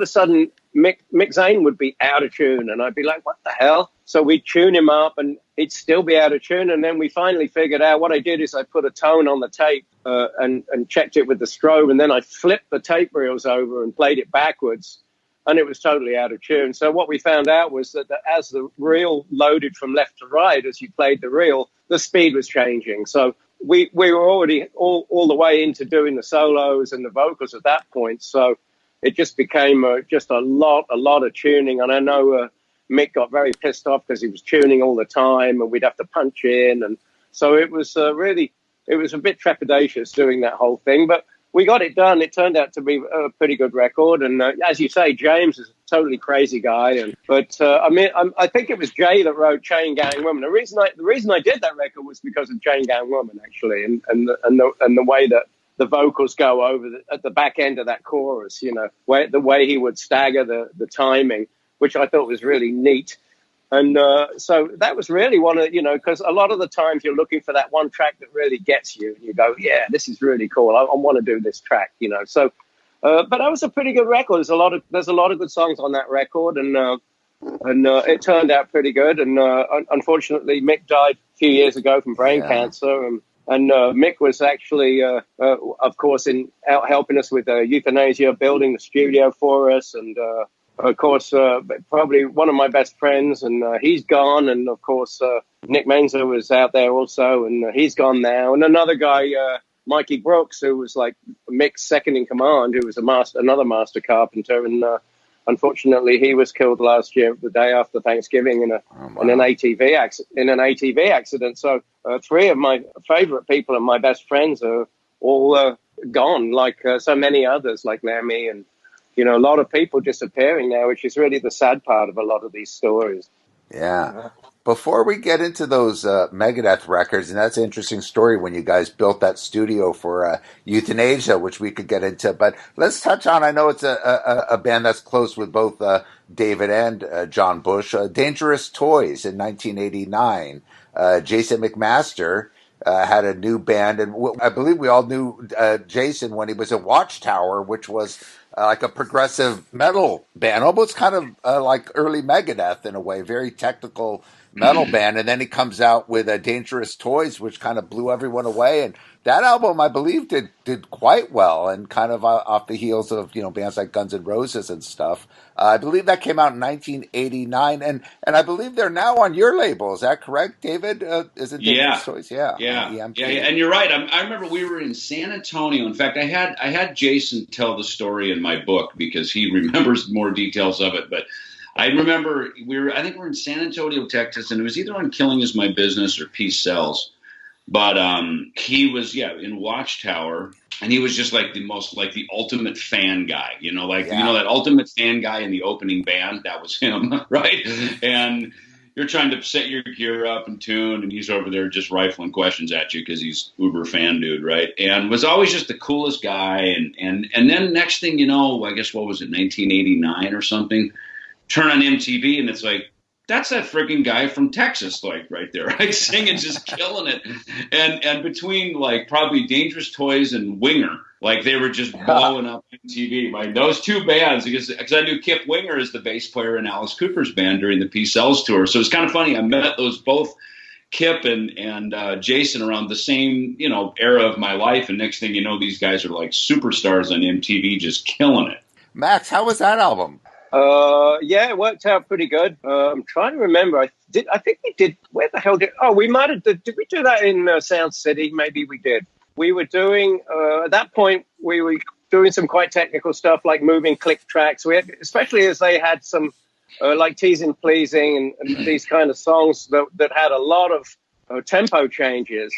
sudden, Mick Zane would be out of tune, and I'd be like, "What the hell?" So we'd tune him up, and he'd still be out of tune. And then we finally figured out what I did is I put a tone on the tape and checked it with the strobe, and then I flipped the tape reels over and played it backwards, and it was totally out of tune. So what we found out was that as the reel loaded from left to right, as you played the reel, the speed was changing. So we were already all the way into doing the solos and the vocals at that point. So it just became just a lot of tuning. And I know Mick got very pissed off because he was tuning all the time, and we'd have to punch in. And so it was it was a bit trepidatious doing that whole thing. But we got it done. It turned out to be a pretty good record. And as you say, James is a totally crazy guy. I think it was Jay that wrote Chain Gang Woman. The reason I did that record was because of Chain Gang Woman, actually, and the way that the vocals go over at the back end of that chorus. The way he would stagger the timing, which I thought was really neat. And so that was really one of, because a lot of the times you're looking for that one track that really gets you. And you go, yeah, this is really cool. I want to do this track, So, but that was a pretty good record. There's a lot of good songs on that record, and it turned out pretty good. And unfortunately, Mick died a few years ago from brain cancer. And Mick was actually, of course, out helping us with euthanasia, building the studio for us, and of course, probably one of my best friends, and he's gone. And of course, Nick Menza was out there also, and he's gone now. And another guy, Mikey Brooks, who was like Mick's second in command, who was another master carpenter, and unfortunately, he was killed last year, the day after Thanksgiving, in an ATV accident. So 3 of my favorite people and my best friends are all gone, like so many others, like Lemmy and. A lot of people disappearing now, which is really the sad part of a lot of these stories. Yeah. Before we get into those Megadeth records, and that's an interesting story when you guys built that studio for euthanasia, which we could get into. But let's touch on, I know it's a band that's close with both David and John Bush, Dangerous Toys in 1989. Jason McMaster had a new band, and I believe we all knew Jason when he was at Watchtower, which was like a progressive metal band, almost kind of like early Megadeth in a way, very technical metal band, and then he comes out with Dangerous Toys, which kind of blew everyone away. And that album, I believe, did quite well, and kind of off the heels of bands like Guns N' Roses and stuff. I believe that came out in 1989, and I believe they're now on your label. Is that correct, David? Is it Dangerous Toys? Yeah. And you're right. I remember we were in San Antonio. In fact, I had Jason tell the story in my book because he remembers more details of it. But I remember I think we're in San Antonio, Texas, and it was either on Killing Is My Business or Peace Sells. But he was in Watchtower, and he was just like the ultimate fan guy, that ultimate fan guy in the opening band. That was him, right? And you're trying to set your gear up and tune, and he's over there just rifling questions at you because he's uber fan dude, right? And was always just the coolest guy. And then next thing you know, I guess what was it, 1989 or something? Turn on MTV, and it's like, that's that freaking guy from Texas, like right there, right? Singing, just killing it. And between like probably Dangerous Toys and Winger, like they were just blowing up MTV. Like those two bands, because I knew Kip Winger is the bass player in Alice Cooper's band during the Peace Sells tour. So it's kind of funny. I met those both, Kip and Jason, around the same era of my life. And next thing you know, these guys are like superstars on MTV, just killing it. Max, how was that album? It worked out pretty good. I'm trying to remember. I think we did. Where the hell did we might have? Did we do that in Sound City? Maybe we did. We were doing at that point. We were doing some quite technical stuff like moving click tracks. We had, especially as they had some like Teasing Pleasing and these kind of songs that had a lot of tempo changes.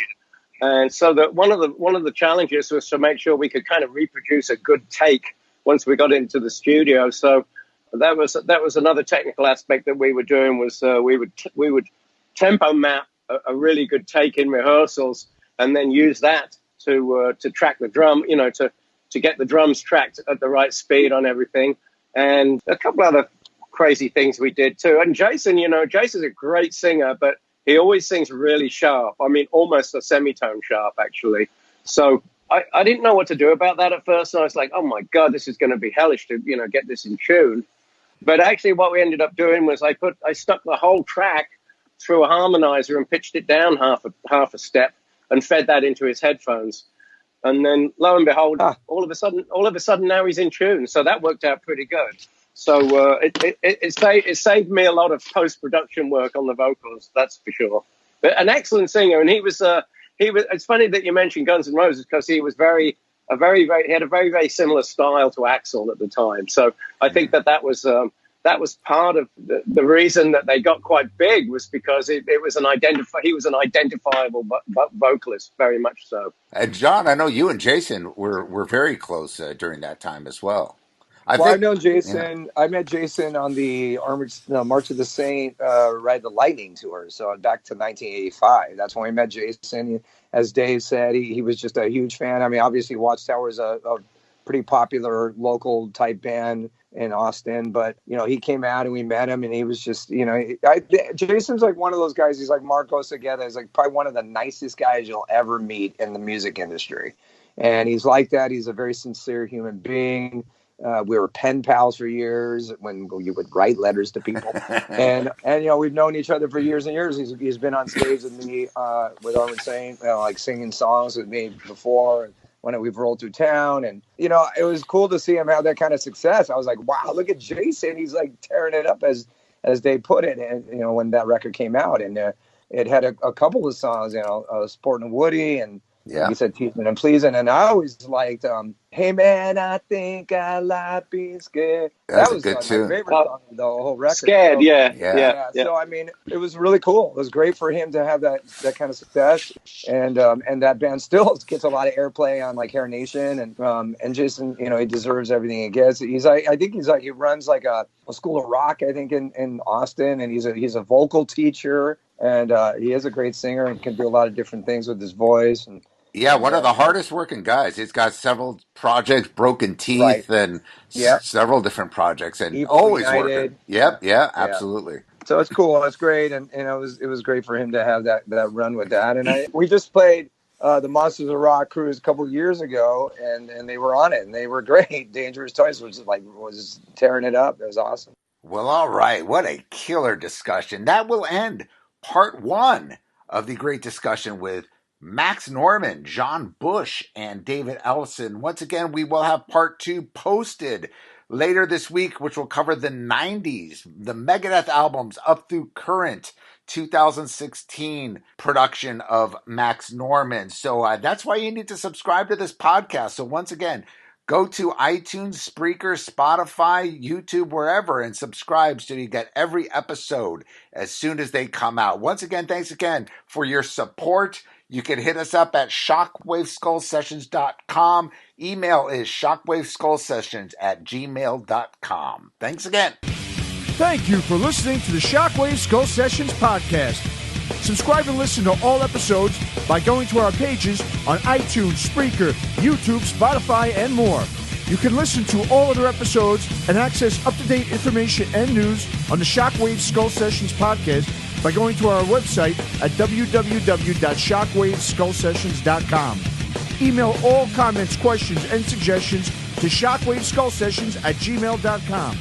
And so that one of the challenges was to make sure we could kind of reproduce a good take once we got into the studio. So that was another technical aspect that we were doing, was we would tempo map a really good take in rehearsals, and then use that to track the drum, to get the drums tracked at the right speed on everything, and a couple other crazy things we did too. And Jason's a great singer, but he always sings really sharp. I mean, almost a semitone sharp, actually. So I didn't know what to do about that at first. And I was like, oh my God, this is going to be hellish to, get this in tune. But actually what we ended up doing was I stuck the whole track through a harmonizer and pitched it down half a step and fed that into his headphones. And then lo and behold, all of a sudden now he's in tune. So that worked out pretty good. So it saved me a lot of post-production work on the vocals, that's for sure. But an excellent singer, and he was. It's funny that you mentioned Guns N' Roses, because he was he had a very, very similar style to Axl at the time. So I think that was part of the reason that they got quite big, was because he was an identifiable vocalist, very much so. And John, I know you and Jason were very close during that time as well. I've known Jason. Yeah. I met Jason on the March of the Saint Ride the Lightning tour. So back to 1985. That's when we met Jason. As Dave said, he was just a huge fan. I mean, obviously Watchtower is a pretty popular local type band in Austin, but he came out and we met him, and he was just Jason's like one of those guys. He's like Marcos together. He's like probably one of the nicest guys you'll ever meet in the music industry, and he's like that. He's a very sincere human being. We were pen pals for years when you would write letters to people, and we've known each other for years and years. He's been on stage with me with Armin saying like singing songs with me before when we've rolled through town, and it was cool to see him have that kind of success. I was like, wow, look at Jason, he's like tearing it up as they put it, and when that record came out, and it had a couple of songs, Sportin' Woody, and he said Teasing and Pleasing, and I always liked Hey Man, I think I like being scared. That was a good tune. My favorite song of the whole record. Scared, so, yeah. So I mean, it was really cool. It was great for him to have that kind of success, and that band still gets a lot of airplay on like Hair Nation, and Jason, he deserves everything he gets. He runs like a school of rock, I think, in Austin, and he's a vocal teacher, and he is a great singer and can do a lot of different things with his voice. And yeah, one of the hardest working guys. He's got several projects, Broken Teeth, and several different projects, and Evil always United. working. Yeah, absolutely. So it's cool. It's great, and it was great for him to have that run with that. And we just played the Monsters of Rock cruise a couple of years ago, and they were on it, and they were great. Dangerous Toys was tearing it up. It was awesome. Well, all right. What a killer discussion. That will end part 1 of the great discussion with Max Norman, John Bush, and David Ellefson. Once again, we will have part 2 posted later this week, which will cover the 90s, the Megadeth albums up through current 2016 production of Max Norman. So that's why you need to subscribe to this podcast. So once again, go to iTunes, Spreaker, Spotify, YouTube, wherever, and subscribe so you get every episode as soon as they come out. Once again, thanks again for your support. You can hit us up at shockwaveskullsessions.com. Email is shockwaveskullsessions@gmail.com. Thanks again. Thank you for listening to the Shockwave Skull Sessions podcast. Subscribe and listen to all episodes by going to our pages on iTunes, Spreaker, YouTube, Spotify, and more. You can listen to all other episodes and access up-to-date information and news on the Shockwave Skull Sessions podcast by going to our website at www.shockwaveskullsessions.com. Email all comments, questions, and suggestions to shockwaveskullsessions@gmail.com.